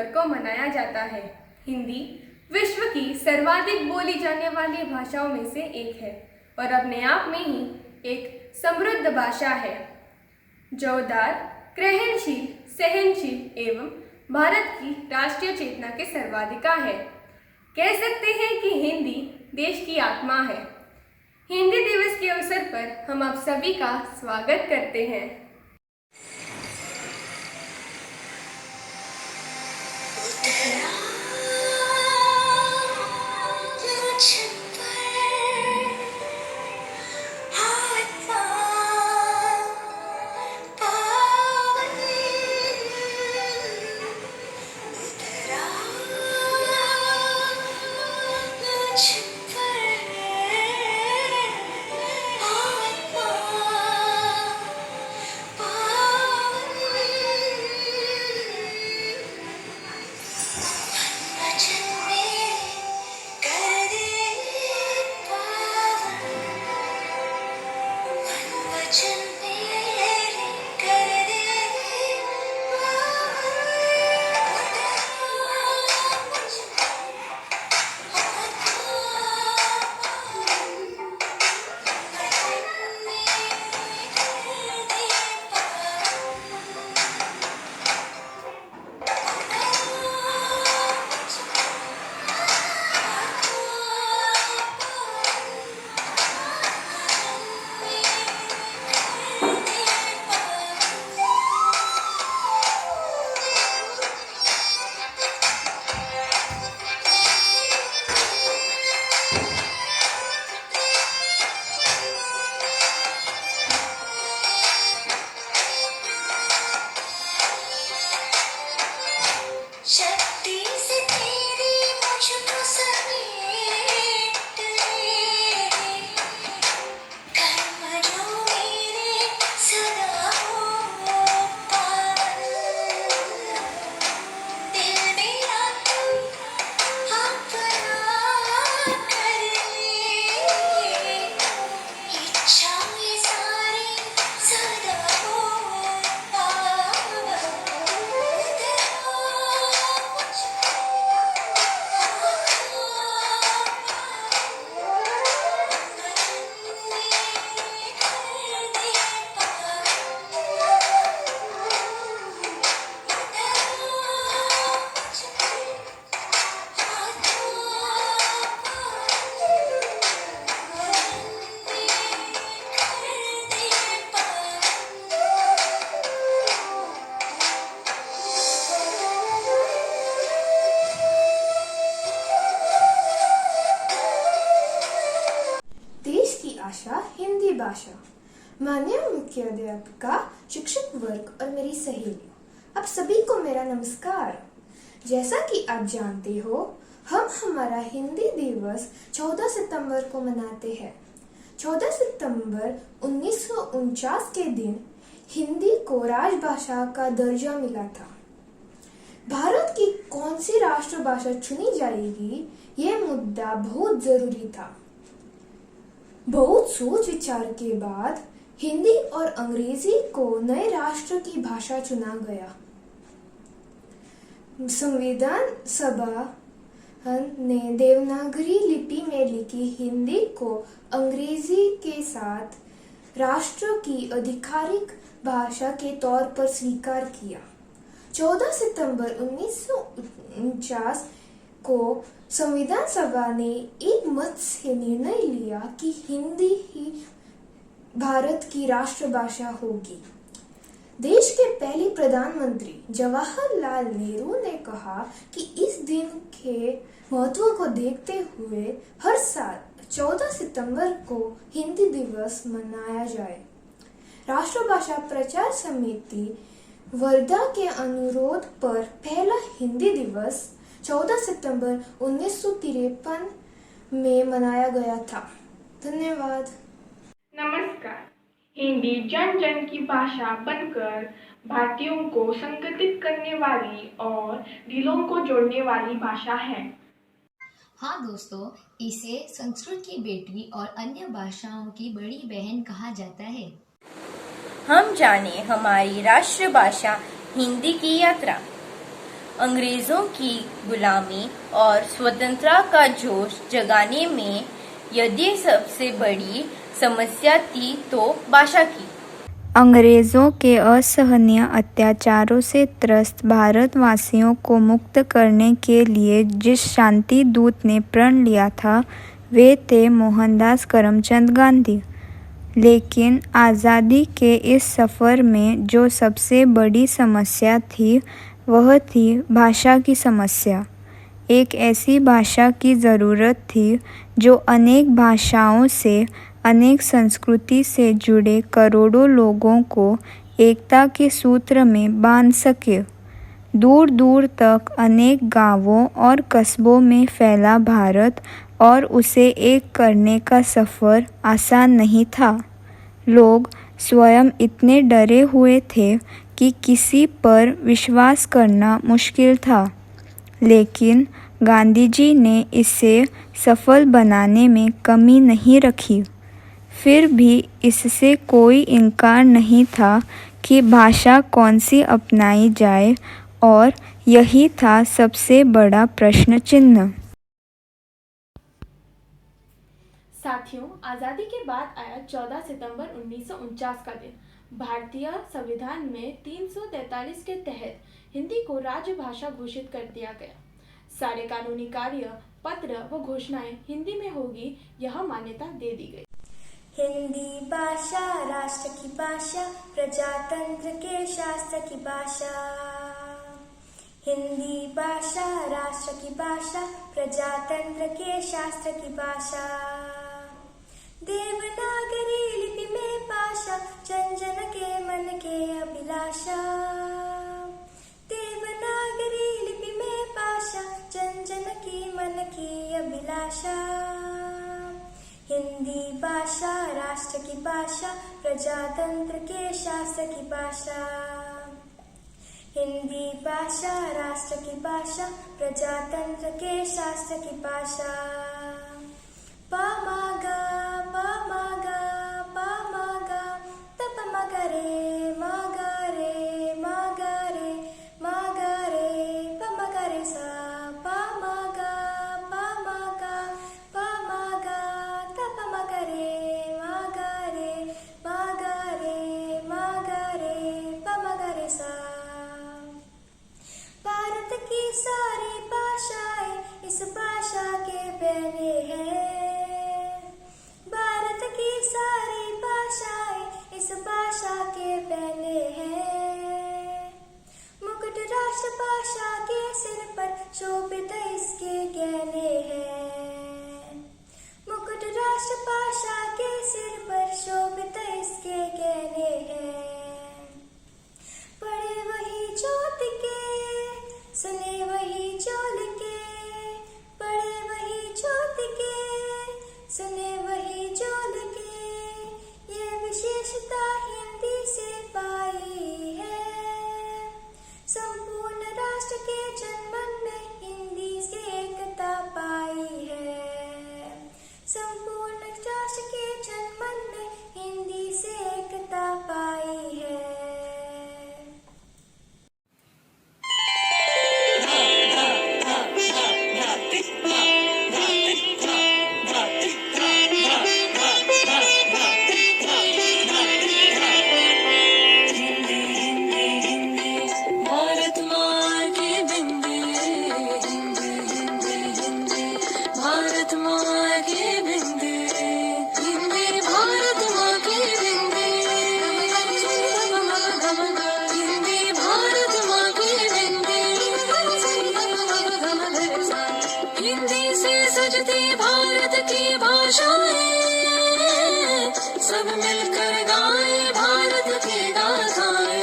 सितंबर को मनाया जाता है। हिंदी विश्व की सर्वाधिक बोली जाने वाली भाषाओं में से एक है और अपने आप में ही एक समृद्ध भाषा है। जोरदार, ग्रहणशील, सहनशील एवं भारत की राष्ट्रीय चेतना के सर्वाधिका है। कह सकते हैं कि हिंदी देश की आत्मा है। हिंदी दिवस के अवसर पर हम आप सभी का स्वागत करते हैं। हिंदी भाषा। माननीय मुख्याध्यापिका, शिक्षक वर्ग और मेरी सहेलियों, आप सभी को मेरा नमस्कार। जैसा कि आप जानते हो, हम हमारा हिंदी दिवस 14 सितंबर को मनाते हैं। 14 सितंबर 1949 के दिन हिंदी को राजभाषा का दर्जा मिला था। भारत की कौन सी राष्ट्रभाषा चुनी जाएगी, यह मुद्दा बहुत जरूरी था। बहुत सोच विचार के बाद हिंदी और अंग्रेजी को नए राष्ट्र की भाषा चुना गया। संविधान सभा ने देवनागरी लिपि में लिखी हिंदी को अंग्रेजी के साथ राष्ट्र की आधिकारिक भाषा के तौर पर स्वीकार किया। 14 सितंबर 1949 को संविधान सभा ने एक मत से निर्णय लिया कि हिंदी ही भारत की राष्ट्रभाषा होगी। देश के पहले प्रधानमंत्री जवाहरलाल नेहरू ने कहा कि इस दिन के महत्व को देखते हुए हर साल 14 सितंबर को हिंदी दिवस मनाया जाए। राष्ट्रभाषा प्रचार समिति वर्धा के अनुरोध पर पहला हिंदी दिवस 14 सितंबर 1953 में मनाया गया था। धन्यवाद। नमस्कार। हिंदी जन जन की भाषा बनकर भारतीयों को संगठित करने वाली और दिलों को जोड़ने वाली भाषा है। हाँ दोस्तों, इसे संस्कृत की बेटी और अन्य भाषाओं की बड़ी बहन कहा जाता है। हम जाने हमारी राष्ट्रभाषा हिंदी की यात्रा। अंग्रेज़ों की गुलामी और स्वतंत्रता का जोश जगाने में यदि सबसे बड़ी समस्या थी तो भाषा की। अंग्रेज़ों के असहनीय अत्याचारों से त्रस्त भारतवासियों को मुक्त करने के लिए जिस शांति दूत ने प्रण लिया था वे थे मोहनदास करमचंद गांधी। लेकिन आज़ादी के इस सफ़र में जो सबसे बड़ी समस्या थी वह थी भाषा की समस्या। एक ऐसी भाषा की ज़रूरत थी जो अनेक भाषाओं से, अनेक संस्कृति से जुड़े करोड़ों लोगों को एकता के सूत्र में बांध सके। दूर दूर तक अनेक गांवों और कस्बों में फैला भारत और उसे एक करने का सफ़र आसान नहीं था। लोग स्वयं इतने डरे हुए थे कि किसी पर विश्वास करना मुश्किल था, लेकिन गांधी जी ने इसे सफल बनाने में कमी नहीं रखी। फिर भी इससे कोई इनकार नहीं था कि भाषा कौन सी अपनाई जाए, और यही था सबसे बड़ा प्रश्न चिन्ह। साथियों, आज़ादी के बाद आया 14 सितंबर 1949 का दिन। भारतीय संविधान में 343 के तहत हिंदी को राजभाषा घोषित कर दिया गया। सारे कानूनी कार्य, पत्र व घोषणाएं हिंदी में होगी, यह मान्यता दे दी गई। हिंदी भाषा राष्ट्र की भाषा, प्रजातंत्र के शास्त्र की भाषा। हिंदी भाषा राष्ट्र की भाषा, प्रजातंत्र के शास्त्र की भाषा। देवनागरी लिपि में भाषा, जन जन के मन के अभिलाषा। देवनागरी लिपि में भाषा, जन जन की मन की अभिलाषा। हिंदी भाषा राष्ट्र की भाषा, प्रजातंत्र के शास्त्र की भाषा। हिंदी भाषा राष्ट्र की भाषा, प्रजातंत्र के शास्त्र की भाषा। पा मा गा पा मा गा पा मा गा, तप मा गा रे मा गा रे मा गा रे मा गा रे, प मा गा रे सा। पा मा गा पा मा गा पा मा गा, तप मा गा रे मा गा रे मा गा रे मा गा रे, प मा गा रे सा। भारत की सारी भाषाएं इस भाषा के पहले हैं। भारत की सारी भाषाएं इस भाषा के पहले हैं। मुकुट राष्ट्रभाषा के सिर पर शोभित इसके गहने हैं। मुकुट राष्ट्रभाषा के सिर पर शोभित इसके गहने हैं। पढ़े वही ज्योति के, सुने वही चोल के। पढ़े वही ज्योति के, सुने वही चोल के। ये विशेषता हिंदी से पाई है। संपूर्ण राष्ट्र के जनमन में हिंदी से एकता पाई है। संपूर्ण राष्ट्र के जनमन में हिंदी से एकता पाई है। हिंदी से सजती भारत की भाषाएं, सब मिलकर गाए भारत की गाथाएं।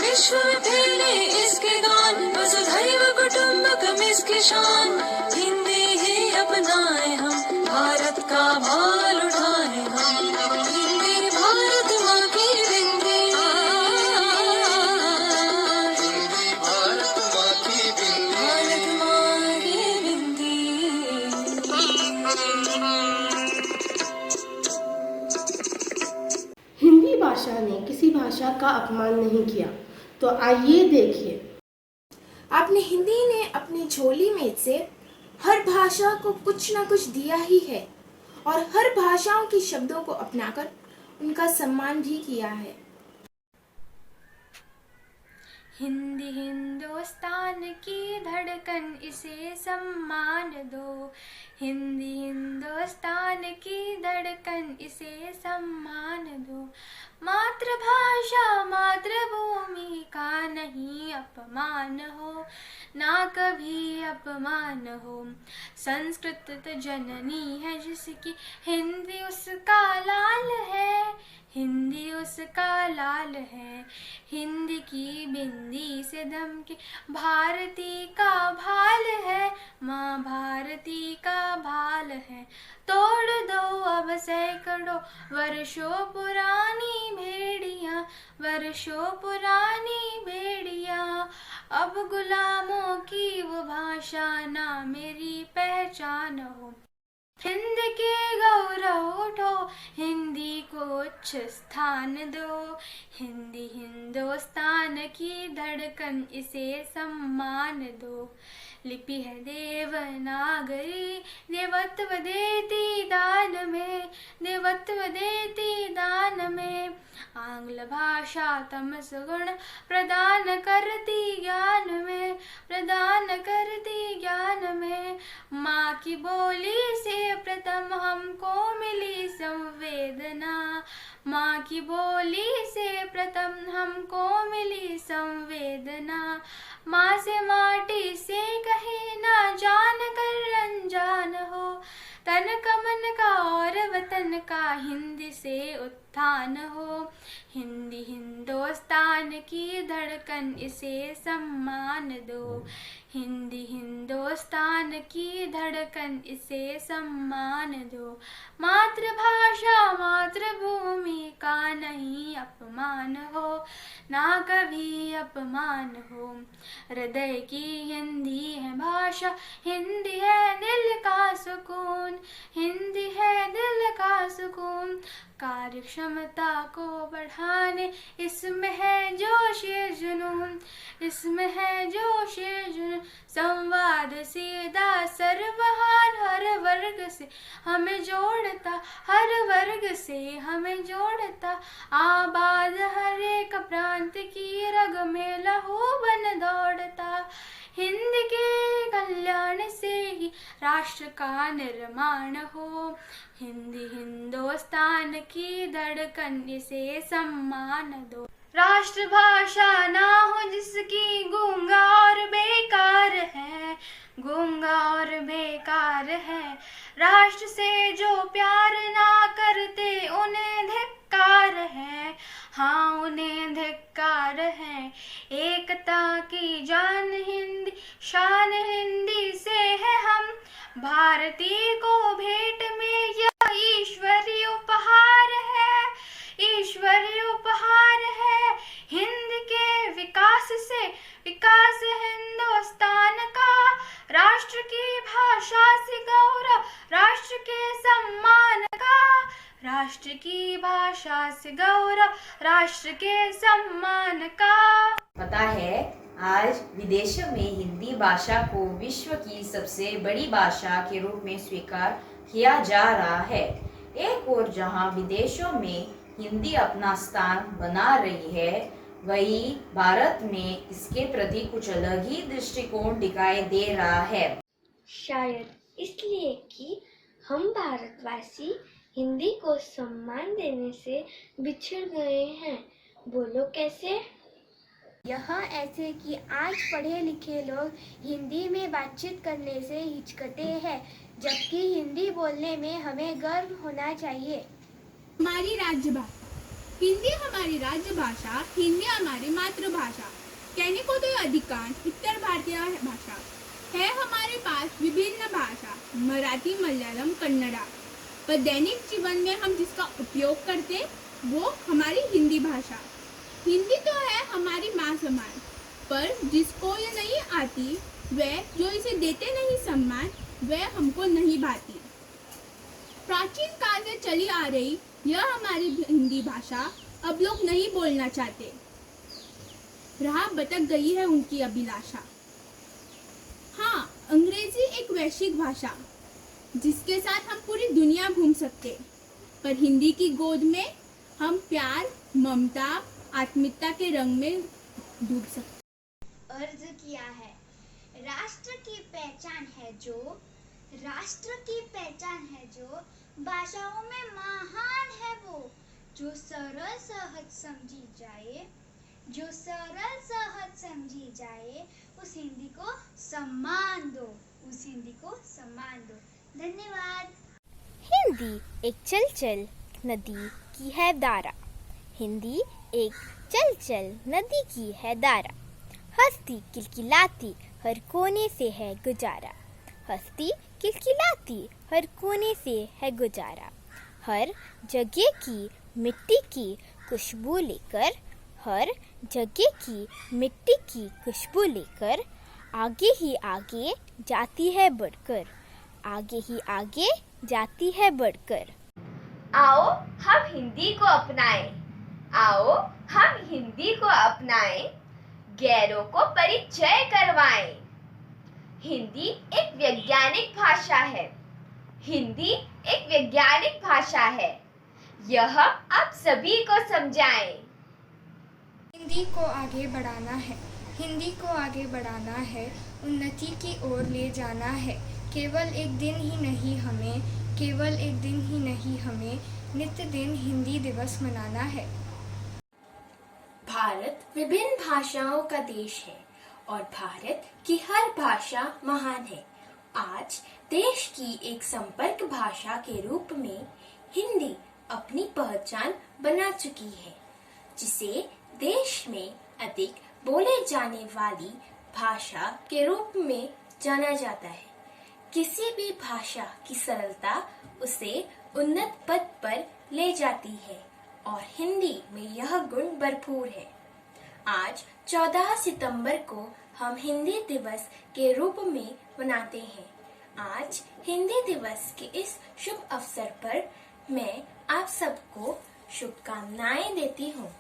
विश्व में फैले इसके गान, वसुधैव कुटुंबकम इसकी शान। हिंदी ही अपनाए हम, भारत का भाल उठाए हम। हिंदी भारत माँ की बिंदी, भारत माँ की बिंदी, भारत माँ की बिंदी। हिंदी भाषा ने किसी भाषा का अपमान नहीं किया, तो आइए देखिए आपने हिंदी ने अपनी झोली में से हर भाषा को कुछ ना कुछ दिया ही है और हर भाषाओं के शब्दों को अपनाकर उनका सम्मान भी किया है। हिंदी हिंदुस्तान की धड़कन, इसे सम्मान दो। हिंदी हिंदुस्तान की धड़कन, इसे सम्मान दो। मातृभाषा मातृभूमि का नहीं अपमान हो, ना कभी अपमान हो। संस्कृत जननी है जिसकी, हिंदी उसका लाल है, हिंदी उसका लाल है। हिंदी की बिंदी से दमके भारती का भाल है, माँ भारती का भाल है। तोड़ दो अब सैकड़ों वर्षों पुरानी भेड़ियाँ, वर्षों पुरानी भेड़ियाँ। अब गुलामों की वो भाषा ना मेरी पहचान हो। हिंद के गौरव उठो, हिंदी को उच्च स्थान दो। हिंदी हिंदुस्तान की धड़कन, इसे सम्मान दो। लिपि है देवनागरी, देवत्व देती दान में, देवत्व देती दान में। आंग्ल भाषा तमस गुण प्रदान करती ज्ञान में, प्रदान करती ज्ञान में। माँ की बोली से प्रथम हमको मिली संवेदना, माँ की बोली से प्रथम हमको मिली संवेदना। माँ से माटी से कहे ना जान कर अनजान हो, तन का मन का और वतन का हिंदी से उत्थान हो। हिंदी हिंदुस्तान की धड़कन, इसे सम्मान दो। हिंदी हिंदुस्तान की धड़कन, इसे सम्मान दो। मातृभाषा मातृभूमि का नहीं अपमान हो, ना कभी अपमान हो। हृदय की हिंदी है भाषा, हिंदी है दिल का सुकून, हिंदी है दिल का सुकून। कार्य क्षमता को बढ़ाने इसमें है जोश जुनून, इसमें है जोश जुनून। संवाद सीधा सर्वहार हर वर्ग से हमें जोड़ता, हर वर्ग से हमें जोड़ता। आबाद हर एक प्रांत की रग में लहू बन दौड़ता। हिंद के कल्याण से ही राष्ट्र का निर्माण हो। हिंदी हिंदुस्तान की धड़कन, इसे सम्मान दो। राष्ट्रभाषा ना हो जिसकी, गूंगा और बेकार है, गूंगा और बेकार है। राष्ट्र से जो प्यार ना करते उन्हें धिक्कार है, हाँ उन्हें धिक्कार है। एकता की जान हिंदी, शान हिंदी से है हम। भारतीय को भेंट में यह ईश्वरीय उपहार है, ईश्वरीय उपहार है। हिंद के विकास से विकास हिंदुस्तान का, राष्ट्र की भाषा से गौरव राष्ट्र के सम्मान का, राष्ट्र की भाषा से गौरव राष्ट्र के सम्मान का। पता है आज विदेशों में हिंदी भाषा को विश्व की सबसे बड़ी भाषा के रूप में स्वीकार किया जा रहा है। एक और जहां विदेशों में हिंदी अपना स्थान बना रही है, वहीं भारत में इसके प्रति कुछ अलग ही दृष्टिकोण दिखाई दे रहा है। शायद इसलिए कि हम भारतवासी हिंदी को सम्मान देने से बिछड़ गए हैं। बोलो कैसे? यह ऐसे कि आज पढ़े लिखे लोग हिंदी में बातचीत करने से हिचकते हैं, जबकि हिंदी बोलने में हमें गर्व होना चाहिए। हमारी राज्यभाषा हिंदी, हमारी राज्यभाषा हिंदी हमारी मातृभाषा। कहने को तो अधिकांश उत्तर भारतीय भाषा है। हमारे पास विभिन्न भाषा मराठी, मलयालम, कन्नड़ा, पर दैनिक जीवन में हम जिसका उपयोग करते वो हमारी हिंदी भाषा। हिंदी तो है हमारी माँ समान, पर जिसको ये नहीं आती, वह जो इसे देते नहीं सम्मान, वह हमको नहीं भाती। प्राचीन काल से चली आ रही यह हमारी हिंदी भाषा अब लोग नहीं बोलना चाहते। राह भटक गई है उनकी अभिलाषा। अंग्रेजी एक वैश्विक भाषा जिसके साथ हम पूरी दुनिया घूम सकते, पर हिंदी की गोद में हम प्यार, ममता, आत्मीयता के रंग में डूब सकते। अर्ज किया है राष्ट्र की पहचान है जो भाषाओं में महान है वो, जो सरल सहज समझी जाए, उस हिंदी को सम्मान दो। धन्यवाद। हिंदी एक चल नदी की है धारा, हिंदी एक चल नदी की है धारा, हंसती किलकिलाती हर कोने से है गुजारा, हंसती किलकिलाती हर कोने से है गुजारा, हर जगह की मिट्टी की खुशबू लेकर, हर जगह की मिट्टी की खुशबू लेकर, आगे ही आगे जाती है बढ़कर, आगे ही आगे जाती है बढ़कर। आओ हम हिंदी को अपनाएं, आओ हम हिंदी को अपनाएं, गैरों को परिचय करवाएं। हिंदी एक वैज्ञानिक भाषा है, हिंदी एक वैज्ञानिक भाषा है, यह आप सभी को समझाएं। हिंदी को आगे बढ़ाना है, हिंदी को आगे बढ़ाना है, उन्नति की ओर ले जाना है, केवल एक दिन ही नहीं हमें नित्य दिन हिंदी दिवस मनाना है। भारत विभिन्न भाषाओं का देश है और भारत की हर भाषा महान है। आज देश की एक संपर्क भाषा के रूप में हिंदी अपनी पहचान बना चुकी है, जिसे देश में अधिक बोले जाने वाली भाषा के रूप में जाना जाता है। किसी भी भाषा की सरलता उसे उन्नत पद पर ले जाती है और हिंदी में यह गुण भरपूर है। आज 14 सितंबर को हम हिंदी दिवस के रूप में मनाते हैं। आज हिंदी दिवस के इस शुभ अवसर पर मैं आप सबको शुभकामनाएं देती हूँ।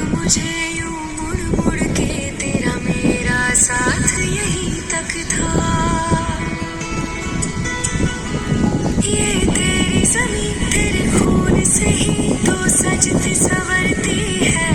मुझे यूं मुड़ मुड़ के तेरा मेरा साथ यहीं तक था, ये तेरी ज़मीं तेरे खून से ही तो सजती संवरती है।